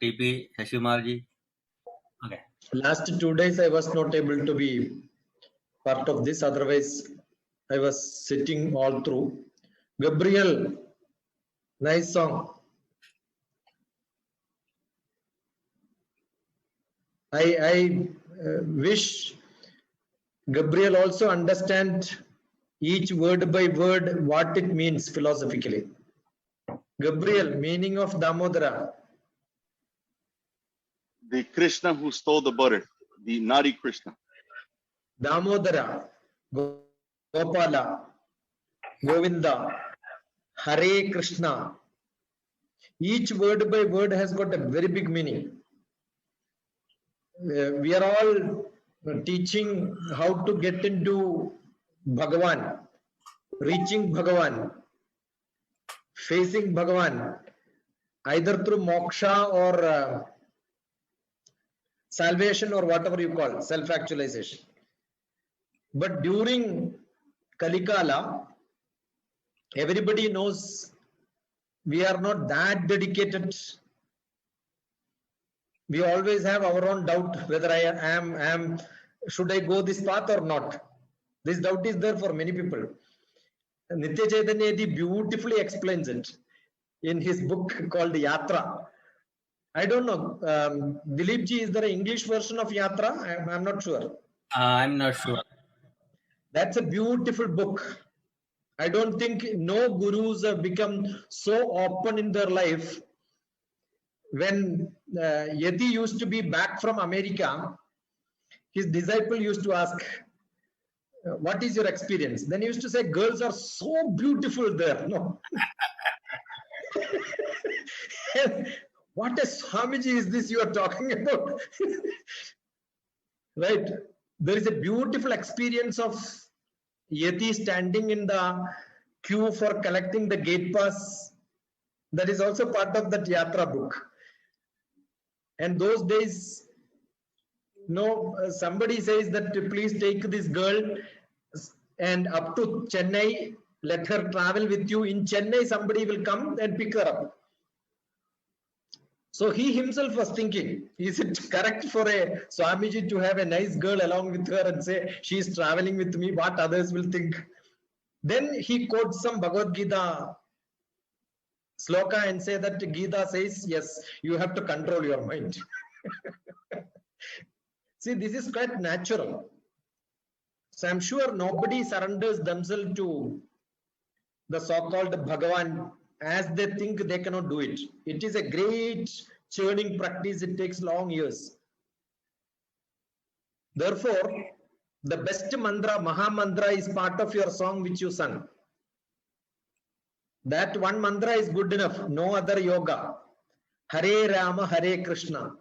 TP Shashimarji. Okay. Last 2 days I was not able to be part of this. Otherwise, I was sitting all through. Gabriel, nice song. I wish Gabriel also understand each word by word what it means philosophically. Gabriel, meaning of Damodara. The Krishna who stole the butter, the naughty Krishna. Damodara, Gopala, Govinda, Hare Krishna. Each word by word has got a very big meaning. We are all teaching how to get into Bhagavan, reaching Bhagavan, facing Bhagavan, either through moksha or salvation or whatever you call self-actualization. But during Kalikala, everybody knows we are not that dedicated. We always have our own doubt whether I am should I go this path or not. This doubt is there for many people. Nitya Chaitanya beautifully explains it in his book called Yatra. I don't know. Dilip ji, is there an English version of Yatra? I'm not sure. I'm not sure. That's a beautiful book. I don't think no gurus have become so open in their life. When Yati used to be back from America, his disciple used to ask, what is your experience? Then he used to say, girls are so beautiful there. No. What a Swamiji is this you are talking about? Right? There is a beautiful experience of Yati standing in the queue for collecting the gate pass. That is also part of that Yatra book. And those days, somebody says that please take this girl and up to Chennai, let her travel with you. In Chennai, somebody will come and pick her up. So he himself was thinking, is it correct for a Swamiji to have a nice girl along with her and say, she is traveling with me, what others will think? Then he quotes some Bhagavad Gita sloka and say that Gita says, yes, you have to control your mind. See, this is quite natural. So I'm sure nobody surrenders themselves to the so-called Bhagavan as they think they cannot do it. It is a great churning practice. It takes long years. Therefore, the best mantra, Maha Mantra, is part of your song which you sung. That one mantra is good enough. No other yoga. Hare Rama, Hare Krishna.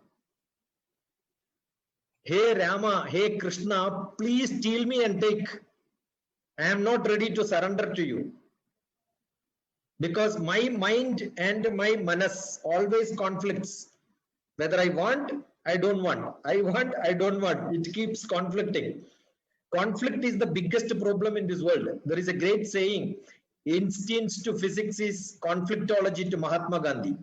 Hey Rama, hey Krishna, please steal me and take. I am not ready to surrender to you. Because my mind and my manas always conflicts. Whether I want, I don't want. I want, I don't want. It keeps conflicting. Conflict is the biggest problem in this world. There is a great saying, instincts to physics is conflictology to Mahatma Gandhi.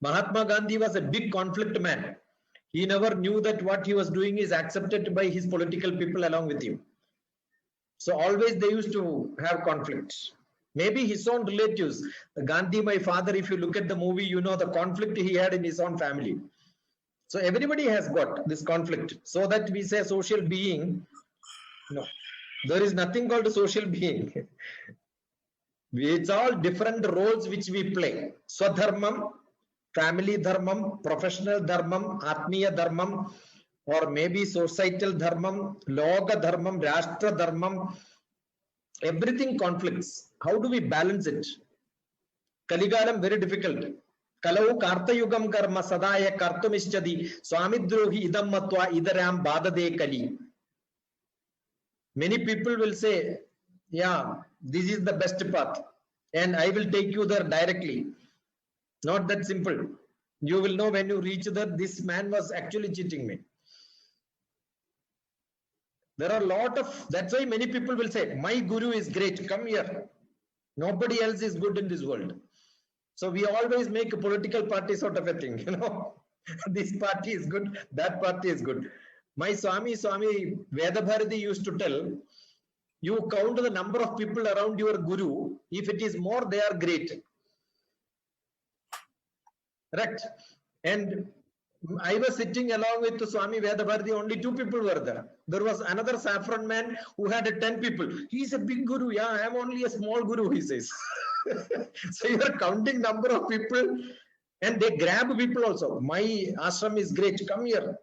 Mahatma Gandhi was a big conflict man. He never knew that what he was doing is accepted by his political people along with him. So always they used to have conflicts. Maybe his own relatives. Gandhi, my father, if you look at the movie, you know the conflict he had in his own family. So everybody has got this conflict. So that we say social being, no, there is nothing called a social being. It's all different roles which we play. Swadharmam, family dharmam, professional dharmam, atmiya dharmam, or maybe societal dharmam, loga dharmam, rashtra dharmam. Everything conflicts. How do we balance it? Kaligalam, very difficult. Kalau kartayugam karma sadaya kartumischadi swamidrohi idam matva idaram badade kali. Many people will say, yeah, this is the best path and I will take you there directly. Not that simple. You will know when you reach there, this man was actually cheating me. There are a lot of, that's why many people will say, my guru is great, come here. Nobody else is good in this world. So we always make a political party sort of a thing, you know. This party is good, that party is good. My Swami Vedabharati used to tell, you count the number of people around your guru. If it is more, they are great. Correct? And I was sitting along with Swami Vedabharati, only 2 people were there. There was another saffron man who had 10 people. He's a big guru. Yeah, I am only a small guru, he says. So you are counting number of people, and they grab people also. My ashram is great. Come here.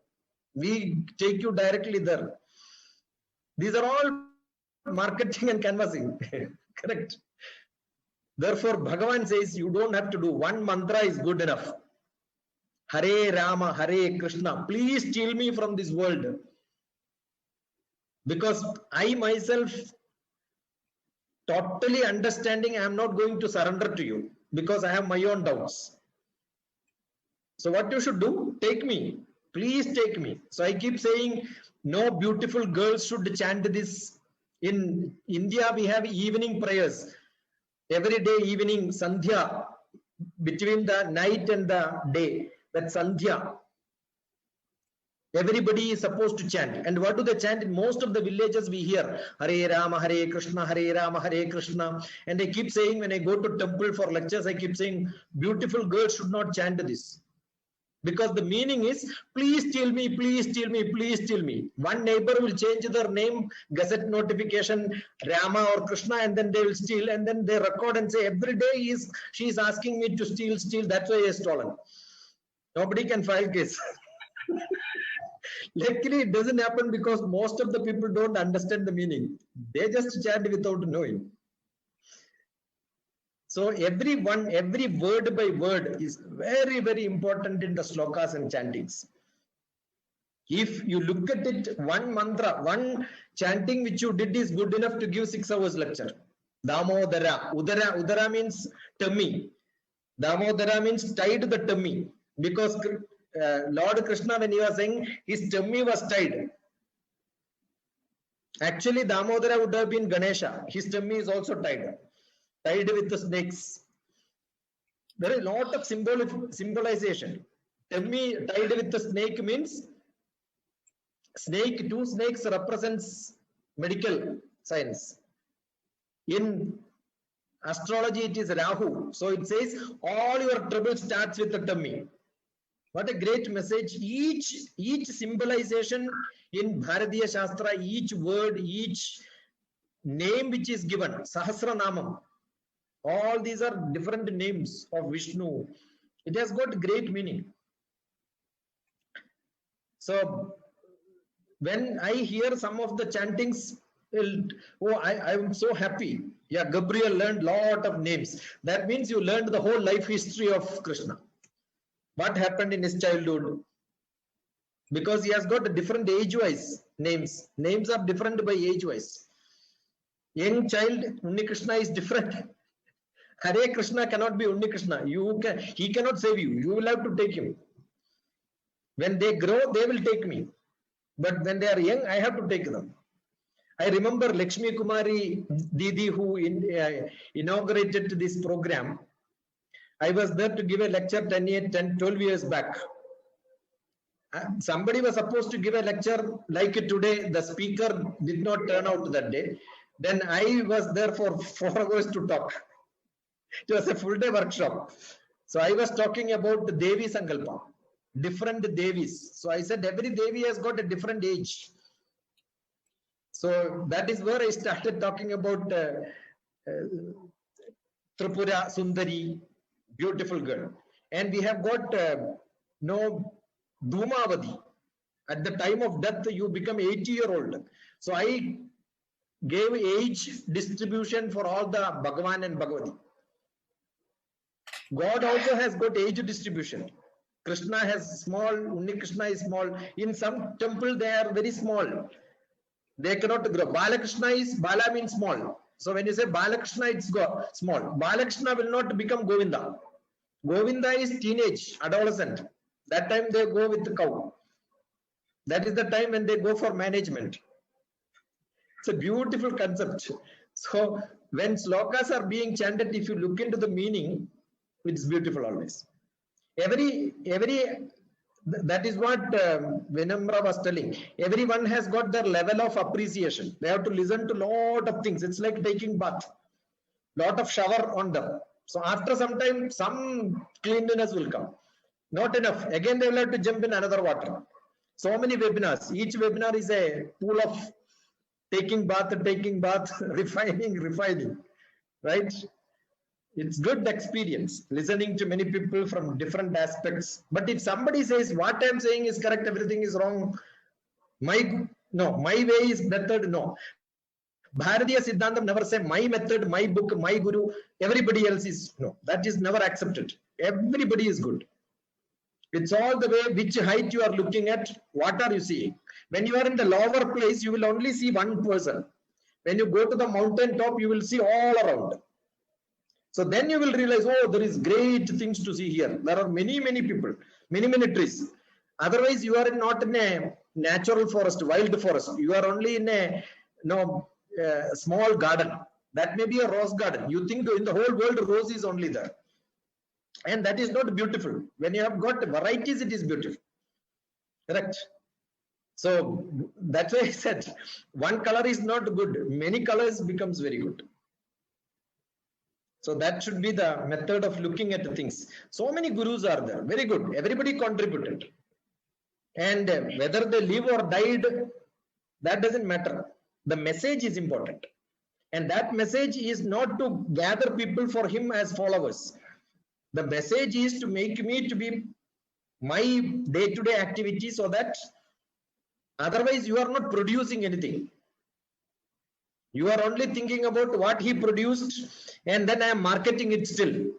We take you directly there. These are all marketing and canvassing. Correct. Therefore, Bhagavan says you don't have to do one mantra is good enough. Hare Rama, Hare Krishna. Please steal me from this world. Because I myself, totally understanding, I am not going to surrender to you because I have my own doubts. So what you should do? Take me. Please take me. So I keep saying, no beautiful girls should chant this. In India, we have evening prayers. Every day evening, Sandhya, between the night and the day. That Sandhya. Everybody is supposed to chant. And what do they chant? In most of the villages we hear, Hare Rama, Hare Krishna, Hare Rama, Hare Krishna. And I keep saying, when I go to temple for lectures, I keep saying, beautiful girls should not chant this. Because the meaning is, please steal me, please steal me, please steal me. One neighbor will change their name, gazette notification, Rama or Krishna, and then they will steal. And then they record and say, every day she is asking me to steal, that's why he has stolen. Nobody can file case. Luckily, it doesn't happen because most of the people don't understand the meaning. They just chant without knowing. So every word by word is very, very important in the slokas and chantings. If you look at it, one mantra, one chanting which you did is good enough to give 6 hours lecture. Damodara. Udara means tummy. Damodara means tied the tummy. Because Lord Krishna, when he was saying, his tummy was tied. Actually, Damodara would have been Ganesha. His tummy is also tied with the snakes. There is a lot of symbolization. Tummy tied with the snake means snake, 2 snakes represents medical science. In astrology, it is Rahu. So it says all your trouble starts with the tummy. What a great message. Each symbolization in Bharatiya Shastra, each word, each name which is given, Sahasranamam, all these are different names of Vishnu. It has got great meaning. So when I hear some of the chantings, I am so happy. Yeah, Gabriel learned lot of names. That means you learned the whole life history of Krishna. What happened in his childhood? Because he has got a different age-wise names. Names are different by age-wise. Young child, Unni Krishna is different. Hare Krishna cannot be Unni Krishna. He cannot save you. You will have to take him. When they grow, they will take me. But when they are young, I have to take them. I remember Lakshmi Kumari Didi, who inaugurated this program. I was there to give a lecture 12 years back. Somebody was supposed to give a lecture like today. The speaker did not turn out that day. Then I was there for 4 hours to talk. It was a full day workshop. So I was talking about the Devi Sankalpa, different Devis. So I said every Devi has got a different age. So that is where I started talking about Tripura Sundari, beautiful girl. And we have got Dhumavadi. At the time of death, you become 80-year-old. So I gave age distribution for all the Bhagavan and Bhagavati. God also has got age distribution. Krishna has small, Unni Krishna is small. In some temple, they are very small. They cannot grow. Bala means small. So when you say Balakrishna, it's small. Balakrishna will not become Govinda. Govinda is teenage, adolescent. That time they go with the cow. That is the time when they go for management. It's a beautiful concept. So when slokas are being chanted, if you look into the meaning, It's beautiful always. That is what Vinamra was telling. Everyone has got their level of appreciation. They have to listen to lot of things. It's like taking bath, lot of shower on them. So after some time, some cleanliness will come. Not enough. Again, they will have to jump in another water. So many webinars. Each webinar is a pool of taking bath, refining, right? It's good experience listening to many people from different aspects. But if somebody says what I'm saying is correct, everything is wrong, my way is method, no. Bharatiya Siddhantam never say my method, my book, my guru, everybody else is, no. That is never accepted. Everybody is good. It's all the way which height you are looking at, what are you seeing. When you are in the lower place, you will only see one person. When you go to the mountain top, you will see all around. So then you will realize, oh, there is great things to see here. There are many people, many trees. Otherwise, you are not in a natural forest, wild forest. You are only in a small garden. That may be a rose garden. You think in the whole world, rose is only there. And that is not beautiful. When you have got varieties, it is beautiful. Correct? So that's why I said, one color is not good. Many colors becomes very good. So that should be the method of looking at things. So many gurus are there. Very good. Everybody contributed. And whether they live or died, that doesn't matter. The message is important. And that message is not to gather people for him as followers. The message is to make me to be my day-to-day activity, so that otherwise you are not producing anything. You are only thinking about what he produced, and then I am marketing it still.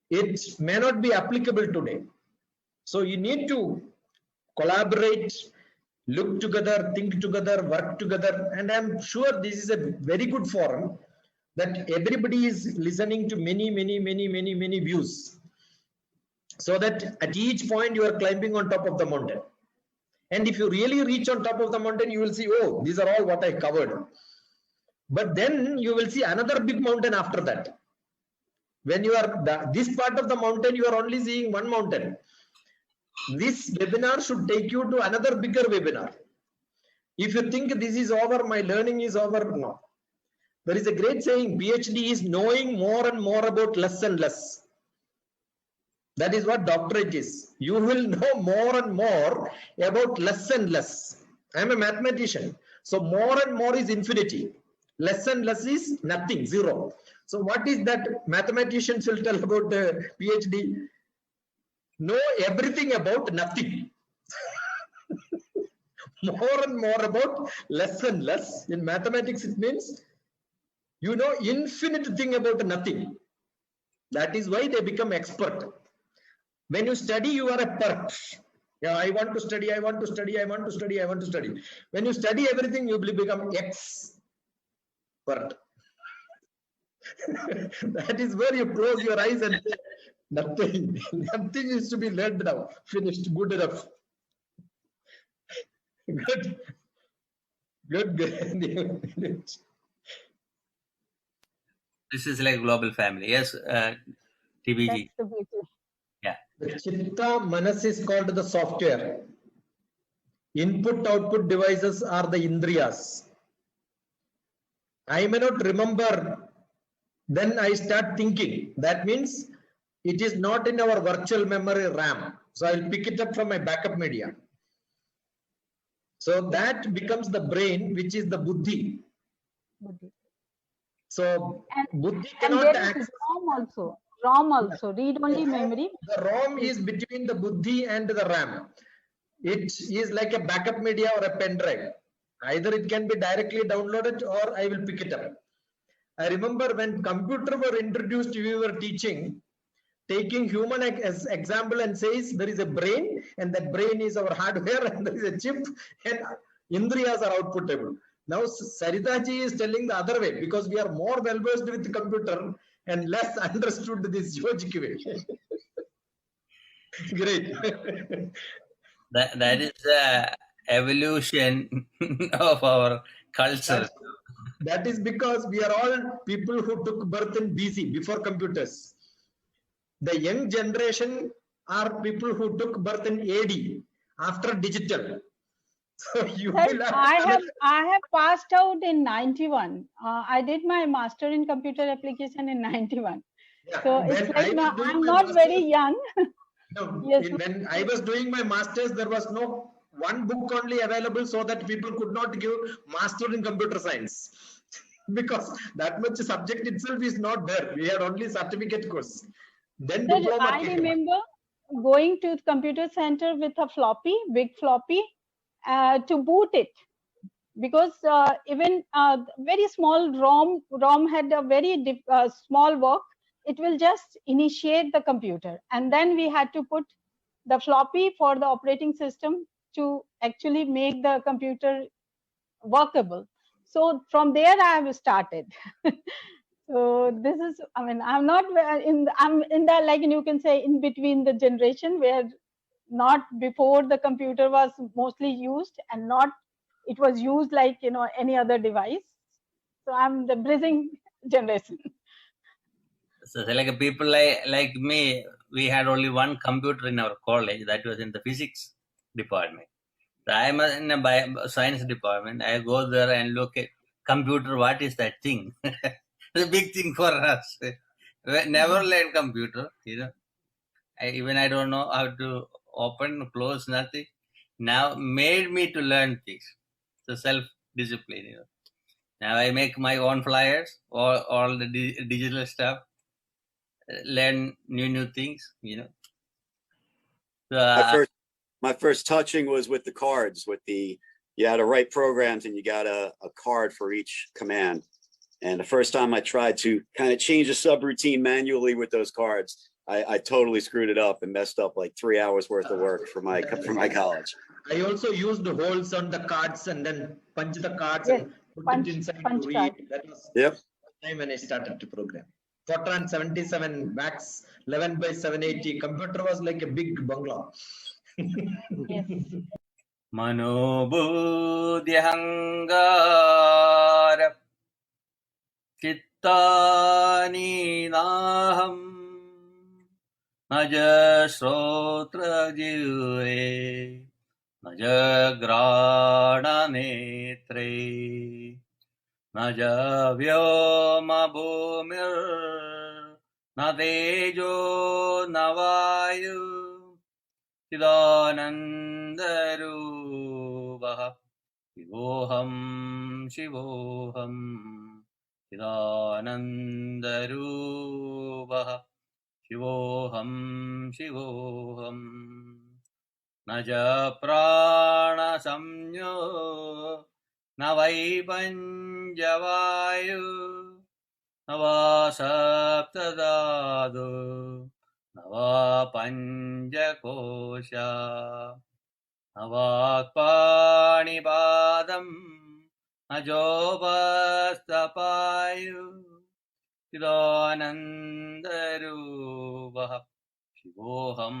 It may not be applicable today. So you need to collaborate, look together, think together, work together. And I'm sure this is a very good forum that everybody is listening to many views. So that at each point you are climbing on top of the mountain. And if you really reach on top of the mountain, you will see, oh, these are all what I covered. But then you will see another big mountain after that. When you are this part of the mountain, you are only seeing one mountain. This webinar should take you to another bigger webinar. If you think this is over, my learning is over, no. There is a great saying, PhD is knowing more and more about less and less. That is what doctorate is. You will know more and more about less and less. I am a mathematician. So more and more is infinity. Less and less is nothing, zero. So what is that mathematicians will tell about PhD? Know everything about nothing. More and more about less and less. In mathematics, it means you know infinite thing about nothing. That is why they become expert. When you study, you are a perk. Yeah, I want to study, I want to study, I want to study, I want to study. When you study everything, you will become expert. That is where you close your eyes and say, nothing. Nothing is to be learned now. Finished. Good enough. Good. This is like global family. Yes, TBG. That's the beauty. Yeah. The Chitta Manas is called the software. Input-output devices are the Indriyas. I may not remember, then I start thinking. That means it is not in our virtual memory RAM. So I will pick it up from my backup media. So that becomes the brain, which is the buddhi. So buddhi cannot there access. is ROM also, read-only memory. The ROM is between the buddhi and the RAM. It is like a backup media or a pen drive. Either it can be directly downloaded or I will pick it up. I remember when computer were introduced, we were teaching, taking human as example and says there is a brain and that brain is our hardware and there is a chip and Indriyas are outputable. Now Saritaji is telling the other way because we are more well versed with the computer and less understood this yogic way. Great. That is the evolution of our culture. That is because we are all people who took birth in BC, before computers. The young generation are people who took birth in AD after digital. So you Sir, will have I have passed out in 91. I did my master in computer application in 91. Yeah, So when it's I like was now doing I'm my not very masters, young. no, Yes, when I was doing my masters, there was no one book only available so that people could not give master in computer science because that much subject itself is not there. We had only certificate course. Then sir, diploma I came. remember going to the computer center with a floppy, big floppy, to boot it, because even very small ROM had a very small work. It will just initiate the computer, and then we had to put the floppy for the operating system to actually make the computer workable. So from there I have started. So this is, I mean, I'm not I'm in the, like you can say, in between the generation where not before the computer was mostly used and not it was used like any other device. So I'm the bridging generation. So like people like me, we had only one computer in our college. That was in the physics department. So I am in a science department. I go there and look at computer. What is that thing? It's a big thing for us. We never learned computer. Even I don't know how to open, close, nothing. Now made me to learn things. So self-discipline. Now I make my own flyers, all the digital stuff, learn new things. So, My first touching was with the cards, you had to write programs and you got a card for each command. And the first time I tried to kind of change a subroutine manually with those cards, I totally screwed it up and messed up like 3 hours worth of work for my college. I also used holes on the cards and then punch the cards Yes, and put punch- it inside punch to read. card. That was Yep. the time when I started to program. Fortran 77 Max 11 by 780 computer was like a big bungalow. Yes. मनोबुद्ध्यहङ्गार चित्तानीनाहम् न च श्रोत्रजिह्वे न च घ्राणनेत्रे न च व्योमभूमिर्न तेजो न वायु चिदानन्दरूपः शिवोऽहं शिवोऽहं चिदानन्दरूपः शिवोऽहं शिवोऽहं न च प्राणसंज्ञो न वै पञ्चवायु न वा सप्तधातु न वा पञ्चकोशा न वाक्पाणिपादं न जोपस्तपायु चिदानन्दरूपः शिवोऽहं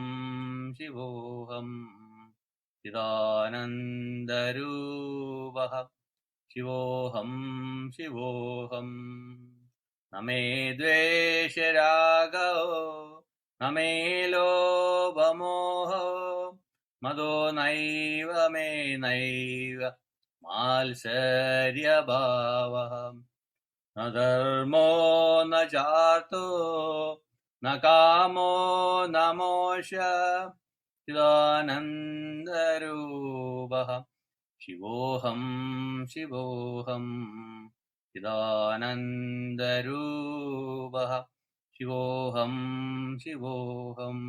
शिवोऽहं चिदानन्दरूपः शिवोऽहं शिवोऽहं न मे द्वेषरागो न मे लोभमोहो मदो नैव मे नैव मात्सर्यभावः न धर्मो न चार्तो न कामो न मोक्षः चिदानन्दरूपः शिवोऽहं शिवोऽहं चिदानन्दरूपः शिवोऽहं शिवोऽहं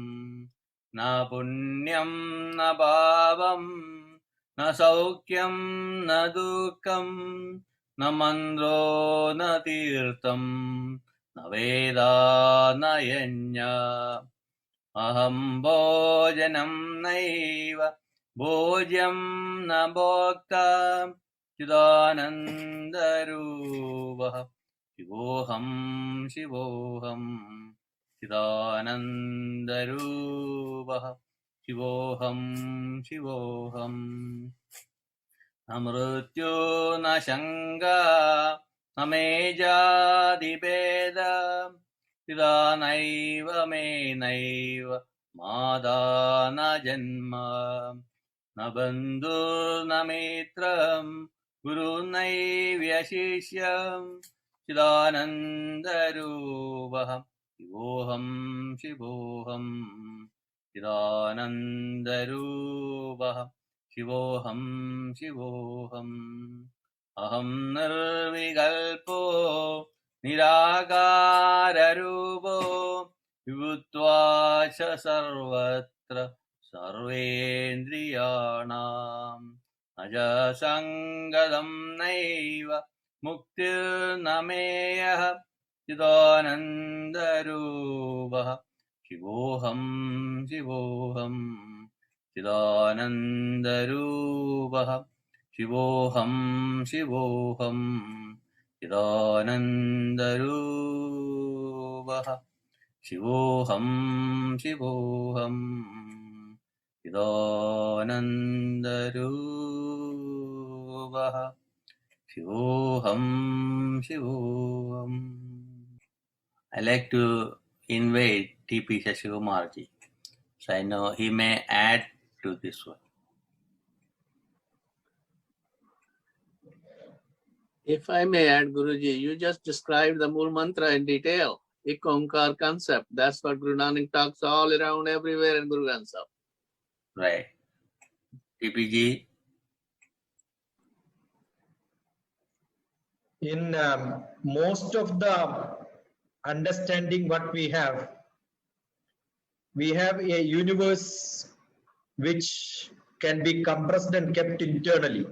न पुण्यं न पापं न सौख्यं न दुःखं न मन्द्रो न तीर्थं न वेदा न यज्ञः अहं भोजनं नैव भोज्यं न भोक्ता चिदानन्दरूपः शिवोऽहं शिवोऽहं चिदानन्दरूपः शिवोऽहं शिवोऽहं न मृत्यो न शङ्का न मे जातिभेद Chidanaiva me naiva madana janma na bandhu na mitram guru naivya shishyam Chidanandarubaham Shivoham Shivoham Chidanandarubaham Shivoham Shivoham Aham Nirvikalpo Niragararupo Vibhutvacha Sarvatra Sarvendriyanam Aja Sangadam Naiva Muktir Nameya Chidanandarubah Shivoham Shivoham Chidanandarubah Shivoham Shivoham Chidanandarubah Shivoham Shivoham Chidanandarubah Shivoham Shivoham. I like to invite T.P. Shashikumarji. So I know he may add to this one. If I may add, Guruji, you just described the Mool Mantra in detail. Ik Onkar concept. That's what Guru Nanak talks all around everywhere in Guru Granth Sahib. Right. TPG. In most of the understanding what we have a universe which can be compressed and kept internally.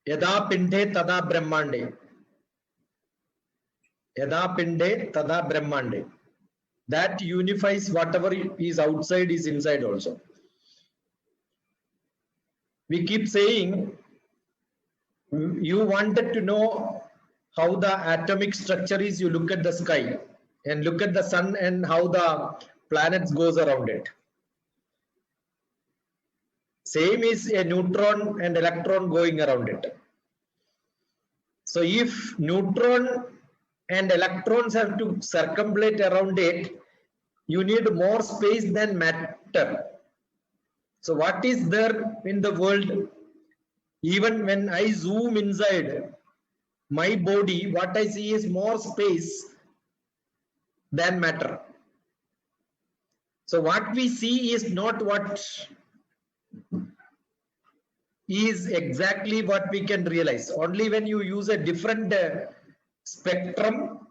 Yada pinde tada brahmande. Yada pinde tada brahmande. That unifies whatever is outside is inside also. We keep saying, you wanted to know how the atomic structure is, you look at the sky and look at the sun and how the planets goes around it. Same is a neutron and electron going around it. So if neutron and electrons have to circumambulate around it, you need more space than matter. So what is there in the world? Even when I zoom inside my body, what I see is more space than matter. So what we see is not what is exactly what we can realize. Only when you use a different spectrum,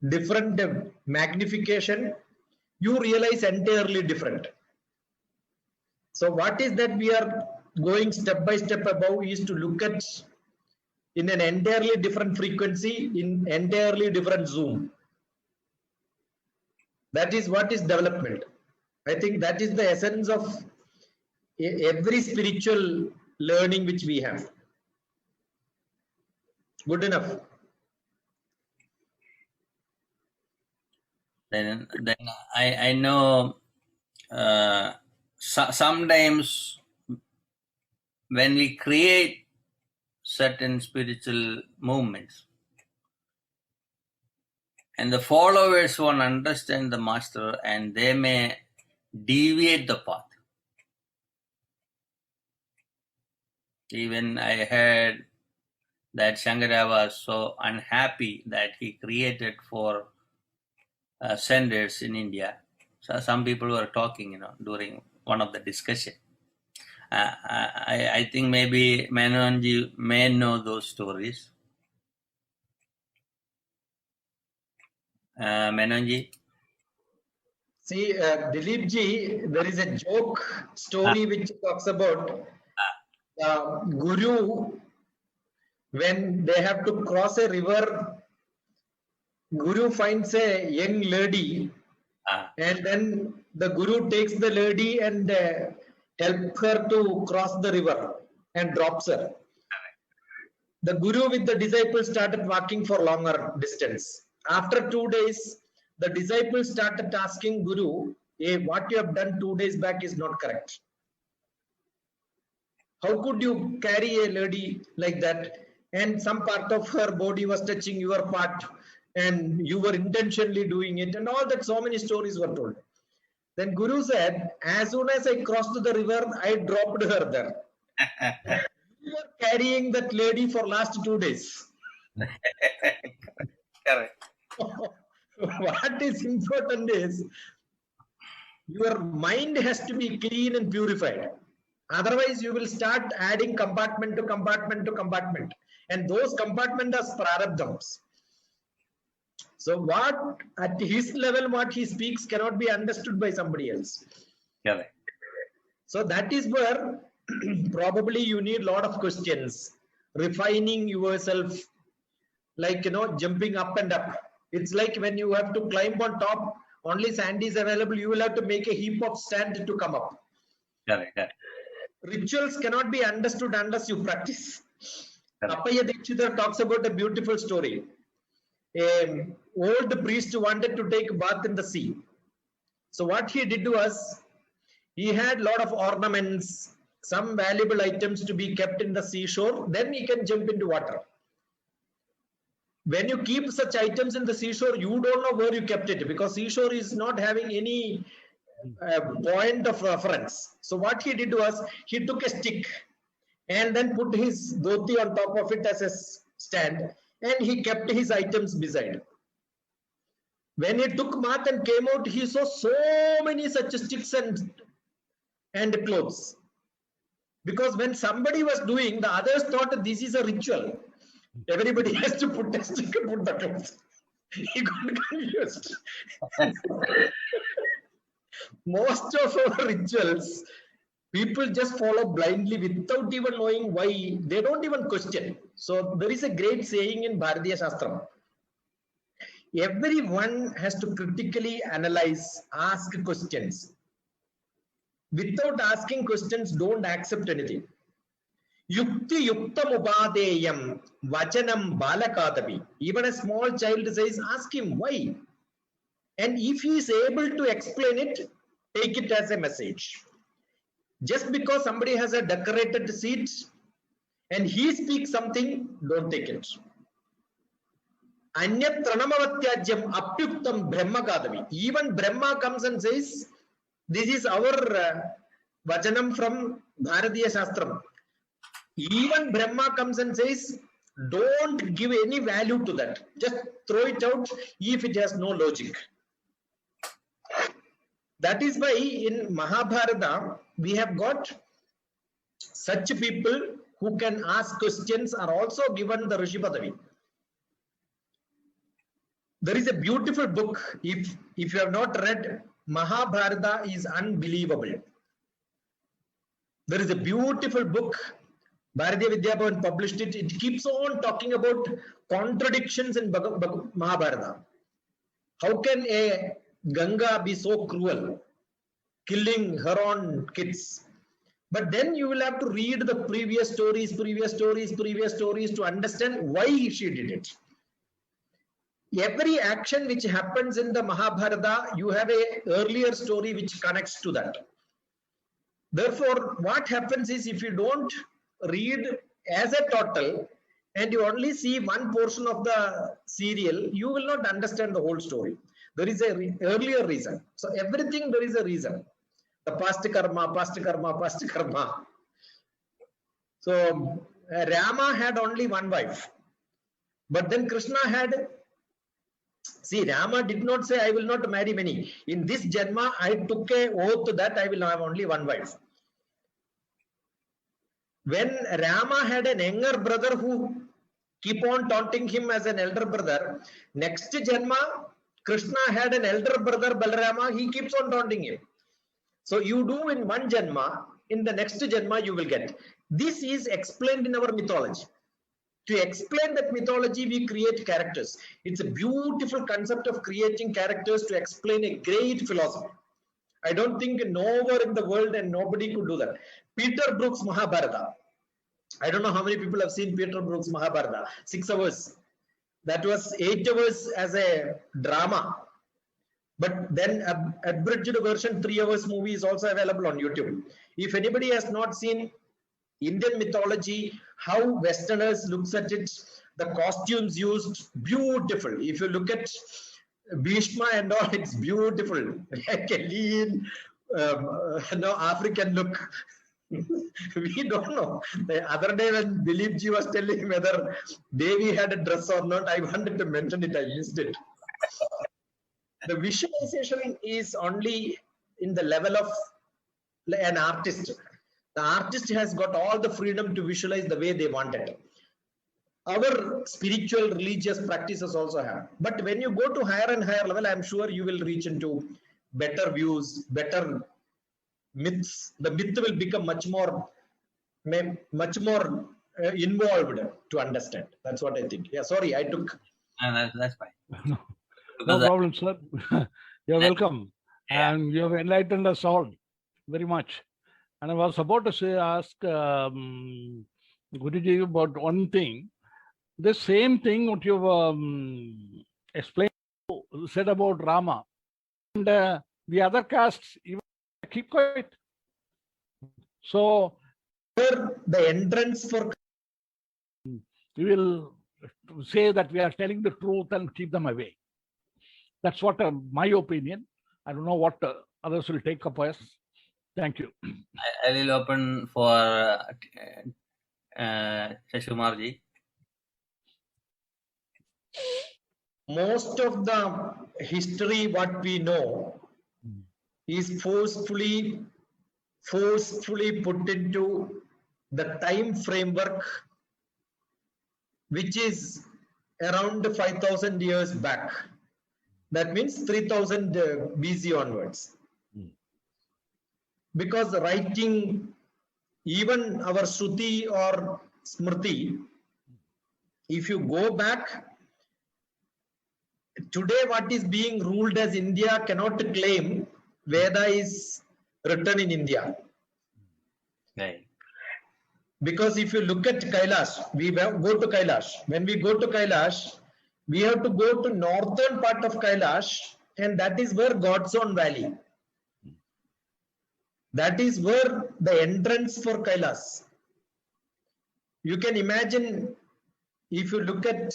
different magnification, you realize entirely different. So what is that we are going step by step above is to look at in an entirely different frequency, in entirely different zoom. That is what is development. I think that is the essence of every spiritual learning which we have. Good enough. Then I know sometimes when we create certain spiritual movements and the followers won't understand the master and they may deviate the path. Even I heard that Shankara was so unhappy that he created 4 centers in India. So some people were talking, during one of the discussion. I think maybe Menonji may know those stories. Menonji? See, Dilip ji, there is a joke story which talks about Guru, when they have to cross a river, Guru finds a young lady and then the Guru takes the lady and helps her to cross the river and drops her. The Guru with the disciples started walking for longer distance. After 2 days, the disciples started asking Guru, hey, what you have done 2 days back is not correct. How could you carry a lady like that? And some part of her body was touching your part. and you were intentionally doing it, and all that. So many stories were told. Then Guru said, as soon as I crossed the river, I dropped her there. You were carrying that lady for last 2 days. Correct. What is important is your mind has to be clean and purified. Otherwise, you will start adding compartment to compartment to compartment. And those compartments are prarabdhams. So what at his level, what he speaks cannot be understood by somebody else. Correct. So that is where probably you need a lot of questions, refining yourself, like, jumping up and up. It's like when you have to climb on top, only sand is available, you will have to make a heap of sand to come up. Correct. Correct. Rituals cannot be understood unless you practice. Correct. Appaya Dikshidhar talks about a beautiful story. An old priest wanted to take a bath in the sea. So what he did was, he had a lot of ornaments, some valuable items to be kept in the seashore, then he can jump into water. When you keep such items in the seashore, you don't know where you kept it, because seashore is not having any point of reference. So what he did was, he took a stick and then put his dhoti on top of it as a stand, and he kept his items beside. When he took bath and came out, he saw so many such sticks and clothes. Because when somebody was doing, the others thought this is a ritual. Everybody has to put a stick and put the clothes. He got confused. Most of our rituals, people just follow blindly without even knowing why. They don't even question. So there is a great saying in Bharatiya Shastram. Everyone has to critically analyze, ask questions. Without asking questions, don't accept anything. Yukti yuktam upadeyam vachanam balakadapi. Even a small child says, ask him why. And if he is able to explain it, take it as a message. Just because somebody has a decorated seat and he speaks something, don't take it. Anyat tranamavatyajyam apyuktam brahma kadavi. Even Brahma comes and says, this is our vachanam from Bharatiya Shastram. Even Brahma comes and says, don't give any value to that. Just throw it out if it has no logic. That is why in Mahabharata, we have got such people who can ask questions are also given the Rishi Padavi. There is a beautiful book. If you have not read, Mahabharata is unbelievable. There is a beautiful book. Bharatiya Vidya Bhavan published it. It keeps on talking about contradictions in Mahabharata. How can a Ganga be so cruel, killing her own kids? But then you will have to read the previous stories to understand why she did it. Every action which happens in the Mahabharata, you have a earlier story which connects to that. Therefore, what happens is, if you don't read as a total and you only see one portion of the serial, you will not understand the whole story. There is a earlier reason. So everything there is a reason. The past karma. So Rama had only one wife, but then Krishna had. See, Rama did not say, I will not marry many. In this Janma, I took a oath that I will have only one wife. When Rama had an younger brother who keep on taunting him as an elder brother, next Janma, Krishna had an elder brother, Balarama, he keeps on taunting him. So you do in one Janma, in the next Janma you will get. This is explained in our mythology. To explain that mythology, we create characters. It's a beautiful concept of creating characters to explain a great philosophy. I don't think nowhere in the world and nobody could do that. Peter Brook's Mahabharata. I don't know how many people have seen Peter Brook's Mahabharata. 6 hours. That was 8 hours as a drama. But then abridged version 3 hours movie is also available on YouTube. If anybody has not seen Indian mythology, how Westerners looks at it, The costumes used, beautiful. If you look at Bhishma and all, it's beautiful. Like a lean, African look. We don't know. The other day when Dilip ji was telling whether Devi had a dress or not, I wanted to mention it, I missed it. The visualization is only in the level of an artist. The artist has got all the freedom to visualize the way they want it. Our spiritual religious practices also have. But when you go to higher and higher level, I'm sure you will reach into better views, better myths. The myth will become much more involved to understand. That's what I think. Yeah, sorry, I took. That's fine. No Because problem, sir. You're welcome. Yeah. And you have enlightened us all very much. And I was about to ask Guruji about one thing. The same thing what you've explained, said about Rama. And the other castes even keep quiet. So The entrance for we will say that we are telling the truth and keep them away. That's what my opinion. I don't know what others will take up as. Thank you. I will open for Shashumarji. most of the history what we know is forcefully put into the time framework which is around 5,000 years back. That means 3000 BC onwards. Because writing, even our Shruti or Smriti, if you go back, today what is being ruled as India cannot claim Veda is written in India. Right. Because if you look at Kailash, we go to Kailash. When we go to Kailash, we have to go to northern part of Kailash, and that is where God's own valley. That is where the entrance for Kailash. You can imagine if you look at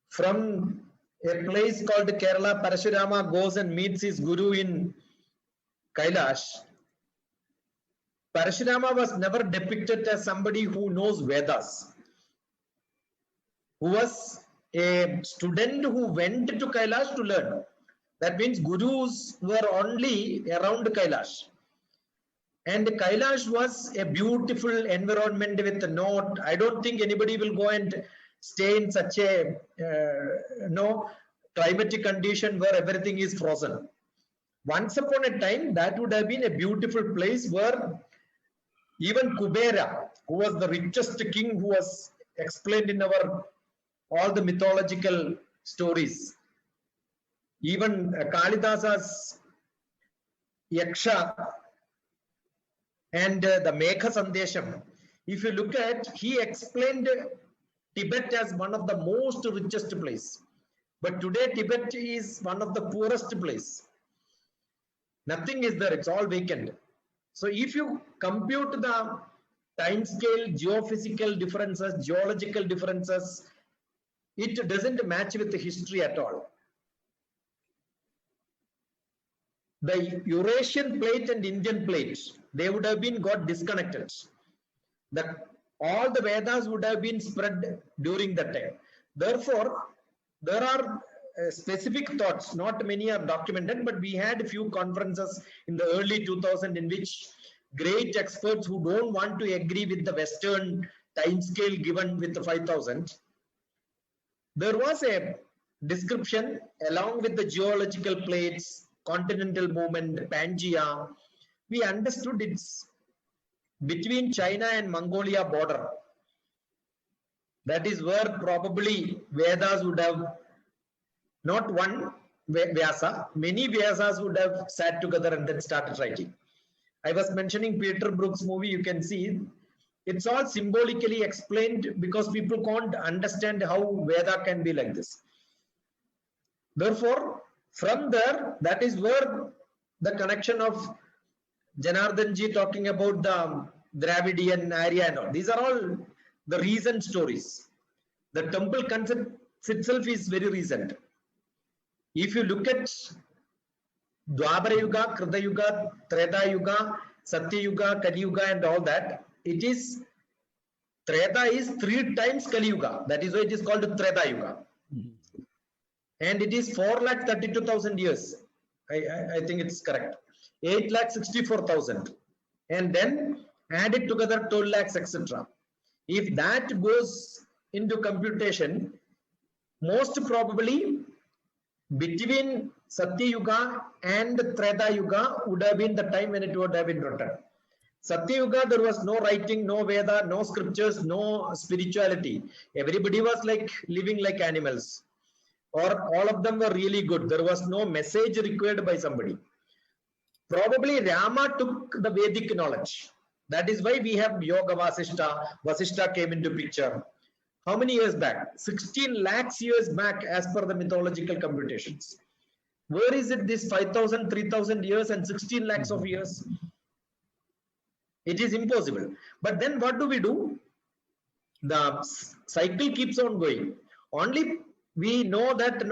from a place called Kerala, Parashurama goes and meets his guru in Kailash. Parashurama was never depicted as somebody who knows Vedas, who was a student who went to Kailash to learn. That means gurus were only around Kailash. And Kailash was a beautiful environment with no, I don't think anybody will go and stay in such a climatic condition where everything is frozen. Once upon a time, that would have been a beautiful place where even Kubera, who was the richest king who was explained in our all the mythological stories, even Kalidasa's Yaksha and the Megha Sandesham, if you look at, he explained Tibet as one of the most richest place. But today Tibet is one of the poorest place. Nothing is there, it's all vacant. So if you compute the time scale, geophysical differences, geological differences, it doesn't match with the history at all. The Eurasian plate and Indian plate, they would have been got disconnected. All the Vedas would have been spread during that time. Therefore, there are specific thoughts, not many are documented, but we had a few conferences in the early 2000 in which great experts who don't want to agree with the Western time scale given with the 5000, there was a description along with the geological plates, continental movement, Pangea. We understood it's between China and Mongolia border. That is where probably Vedas would have, not one Vyasa, many Vyasas would have sat together and then started writing. I was mentioning Peter Brook's movie, you can see it's all symbolically explained because people can't understand how Veda can be like this. Therefore, from there, that is where the connection of Janardhan ji talking about the Dravidian area and all. These are all the recent stories. The temple concept itself is very recent. If you look at Dwapara Yuga, Krita Yuga, Treta Yuga, Satya Yuga, Kali Yuga and all that, it is, Treta is 3 times Kali Yuga. That is why it is called Treta Yuga. And it is 4,32,000 years. I think it's correct. 8,64,000. And then add it together 12 lakhs, etc. If that goes into computation, most probably between Satya Yuga and Treta Yuga would have been the time when it would have been written. Satya Yuga, there was no writing, no Veda, no scriptures, no spirituality. Everybody was like living like animals, or all of them were really good. There was no message required by somebody. Probably Rama took the Vedic knowledge. That is why we have Yoga Vasishta. Vasishta came into picture. How many years back? 16 lakhs years back as per the mythological computations. Where is it this 5,000, 3,000 years and 16 lakhs of years? It is impossible. But then what do? The cycle keeps on going. Only we know that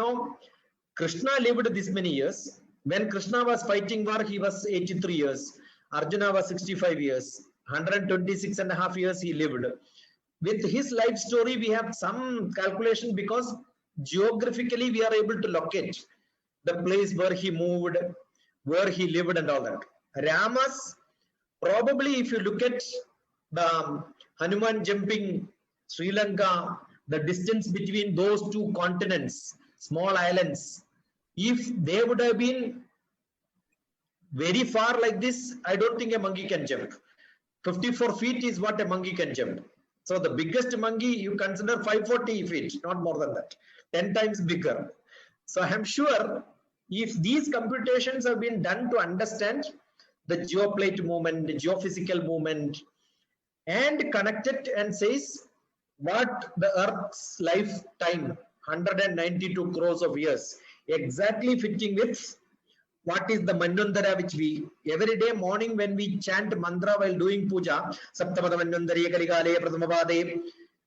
Krishna lived this many years. When Krishna was fighting war, he was 83 years. Arjuna was 65 years. 126 and a half years he lived. With his life story, we have some calculation because geographically we are able to locate the place where he moved, where he lived and all that. Rama's, probably if you look at the Hanuman jumping Sri Lanka, the distance between those 2 continents, small islands, if they would have been very far like this, I don't think a monkey can jump. 54 feet is what a monkey can jump. So the biggest monkey you consider 540 feet, not more than that, 10 times bigger. So I am sure if these computations have been done to understand the geoplate movement, the geophysical movement, and connect it and says what the Earth's lifetime, 192 crores of years, exactly fitting with what is the Manvantara, which we every day morning when we chant mantra while doing puja, Saptamada Manvantari Kaligale Pradhamapade,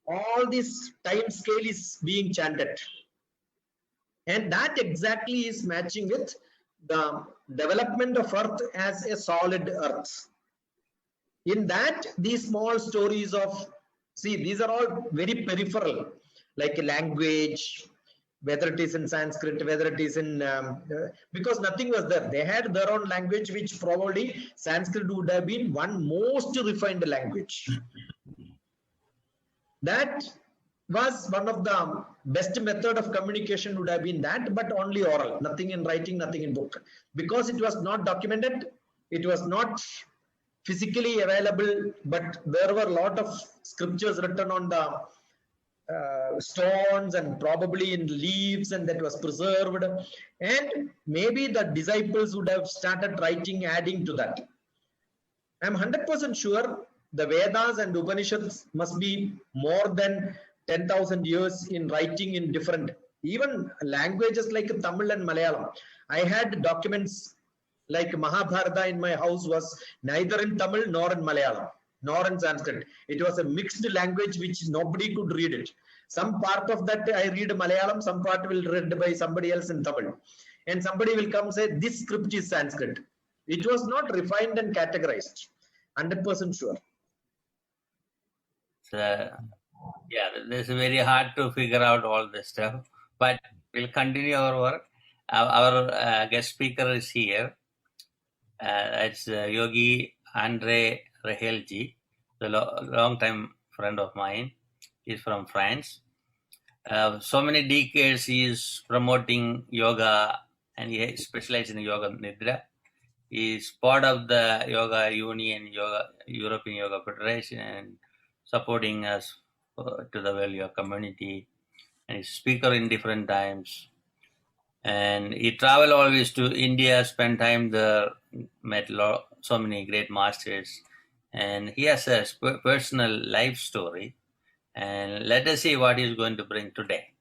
all this time scale is being chanted. And that exactly is matching with the development of Earth as a solid Earth. In that, these small stories of, see, these are all very peripheral, like language, whether it is in Sanskrit, whether it is in, because nothing was there. They had their own language, which probably Sanskrit would have been one most refined language. That was one of the best method of communication would have been that, but only oral, nothing in writing, nothing in book. Because it was not documented, it was not physically available, but there were a lot of scriptures written on the stones and probably in leaves, and that was preserved, and maybe the disciples would have started writing, adding to that. I'm 100% sure the Vedas and Upanishads must be more than 10,000 years in writing in different, even languages like Tamil and Malayalam. I had documents like Mahabharata in my house was neither in Tamil nor in Malayalam nor in Sanskrit. It was a mixed language which nobody could read it. Some part of that I read Malayalam, some part will read by somebody else in Tamil. And somebody will come say, this script is Sanskrit. It was not refined and categorized. 100% sure. So, yeah, it's very hard to figure out all this stuff, but we'll continue our work. Our guest speaker is here. It's Yogi Andre Rahelji, a long time friend of mine. He's from France. So many decades he is promoting yoga, and he specializes in yoga nidra. He is part of the Yoga Union, European Yoga Federation, and supporting us to the value community. And he's speaker in different times. And he traveled always to India, spent time there, met so many great masters. And he has a personal life story. And let us see what he's going to bring today.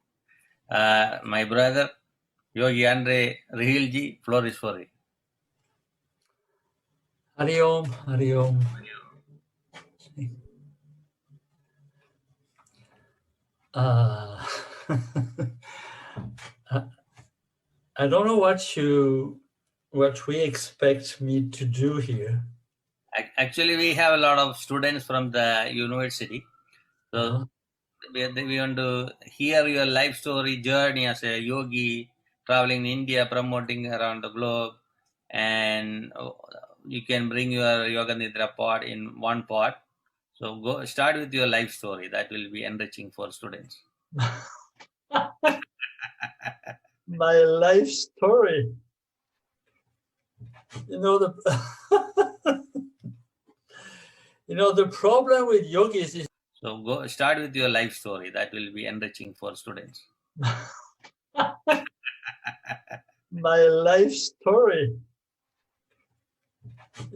My brother, Yogi Andre Rahelji, floor is for you. Hari Om, Hari Om. Uh, I don't know what we expect me to do here. Actually, we have a lot of students from the university. So Uh-huh. we want to hear your life story journey as a yogi, traveling in India, promoting around the globe, and you can bring your Yoga Nidra pod in one pod. So go start with your life story. That will be enriching for students. My life story. You know the the problem with yogis is So go start with your life story. That will be enriching for students. my life story.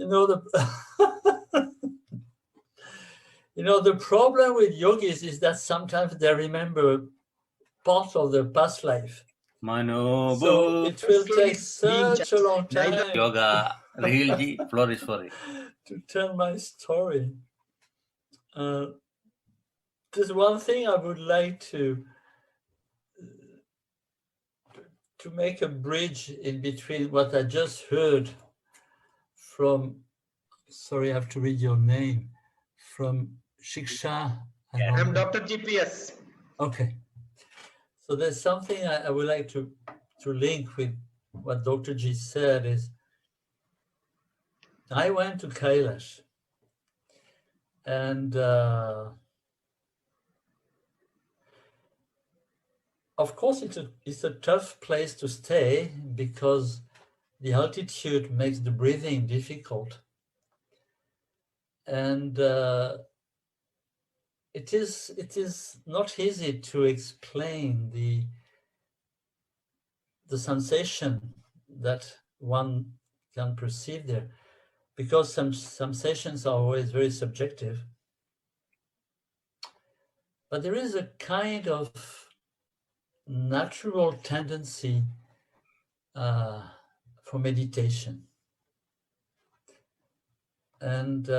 You know the problem with yogis is that sometimes they remember parts of their past life. Mano So it will take Being such a long time Yoga, Rahil ji, floor is for you. to tell my story. There's one thing I would like to make a bridge in between what I just heard from, sorry, I have to read your name, from Shiksha. I'm Dr. GPS. Okay. So there's something I would like to link with what Dr. G said is, I went to Kailash and of course it's a tough place to stay because the altitude makes the breathing difficult. And it is not easy to explain the sensation that one can perceive there, because some sensations are always very subjective. But there is a kind of natural tendency for meditation. And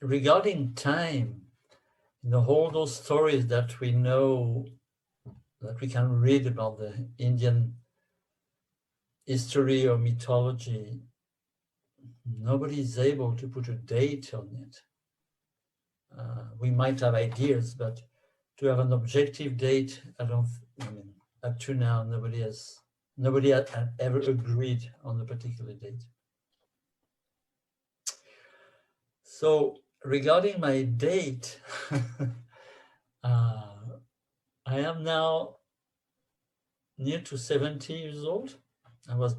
regarding time, all those stories that we know, that we can read about the Indian history or mythology, nobody is able to put a date on it. We might have ideas, but to have an objective date, up to now, nobody had ever agreed on a particular date. So regarding my date, I am now near to 70 years old. I was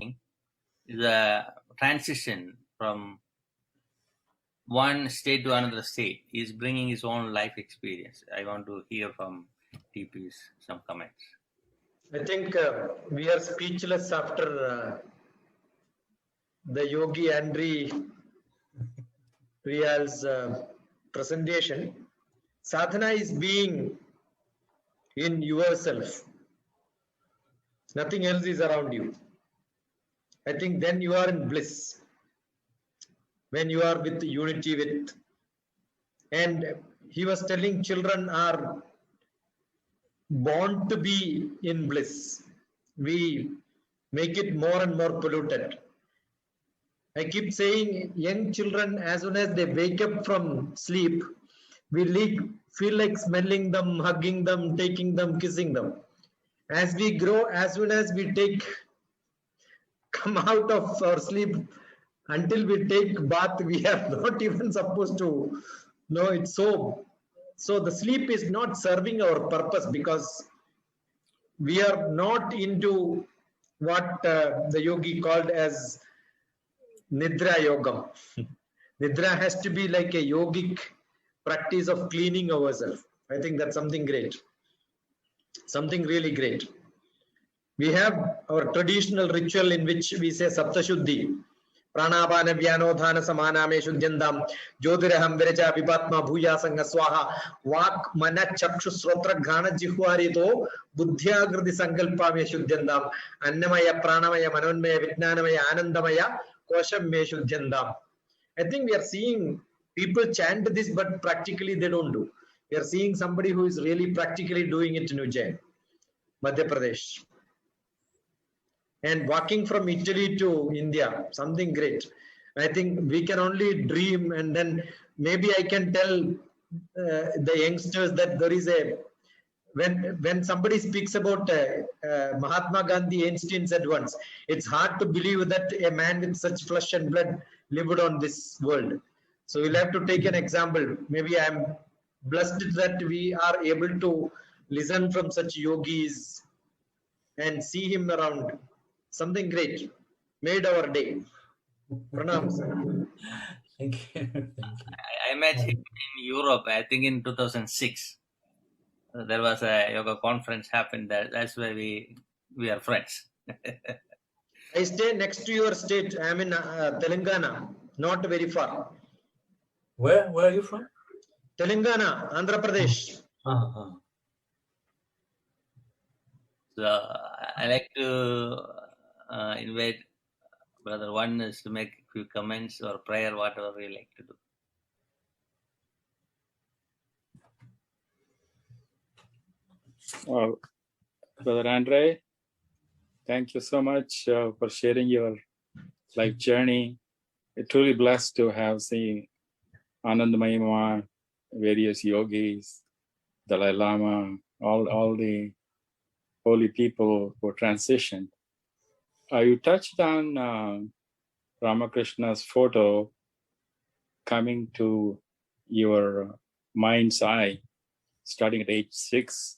The transition from one state to another state is bringing his own life experience. I want to hear from TP's some comments. I think we are speechless after the Yogi Andre Rial's presentation. Sadhana is being in yourself. Nothing else is around you. I think then you are in bliss. When you are with unity with. And he was telling children are born to be in bliss. We make it more and more polluted. I keep saying young children, as soon as they wake up from sleep, we feel like smelling them, hugging them, taking them, kissing them. As we grow, as soon as we come out of our sleep, until we take bath, we are not even supposed to know it. So the sleep is not serving our purpose because we are not into what the yogi called as Nidra Yogam. Nidra has to be like a yogic practice of cleaning ourselves. I think that's something great. Something really great. We have our traditional ritual in which we say Saptashuddhi. Pranapana Vyanodhana Samaname Shuddhyandam Jyotiraham Virecha Vipatma Bhuya Sangha Swaha Vak Mana Chakshu Srotra Ghana Jihwarito Buddhyagriti Sankalpame Shuddhyandam Annamaya Pranamaya Manonmaya Vijnanamaya Anandamaya Kosham Me Shuddhyandam. I think we are seeing people chant this, but practically they don't do. We are seeing somebody who is really practically doing it in Ujjain, Madhya Pradesh. And walking from Italy to India, something great. I think we can only dream, and then maybe I can tell the youngsters that there is a, when somebody speaks about Mahatma Gandhi, Einstein said once, it's hard to believe that a man with such flesh and blood lived on this world. So we'll have to take an example. Maybe I'm blessed that we are able to listen from such yogis and see him around. Something great. Made our day. Pranam, sir. Thank you. Thank you. I met him in Europe, I think in 2006. There was a yoga conference happened there. That's why we are friends. I stay next to your state. I am in Telangana, not very far. Where are you from? Telangana, Andhra Pradesh. Uh-huh. So I like to invite Brother Oneness to make a few comments or prayer, whatever we like to do. Well, Brother Andre, thank you so much for sharing your life journey. We're truly blessed to have seen Anandamayi Mama, various yogis, Dalai Lama, all the holy people who transitioned. You touched on Ramakrishna's photo coming to your mind's eye, starting at age 6.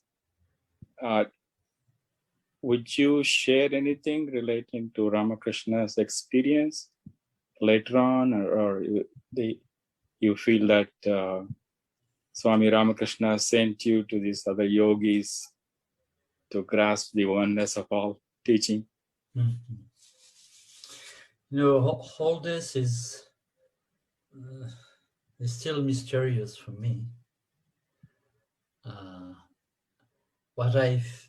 Would you share anything relating to Ramakrishna's experience later on, or you feel that Swami Ramakrishna sent you to these other yogis to grasp the oneness of all teaching? Mm-hmm. You know, all this is still mysterious for me. What I've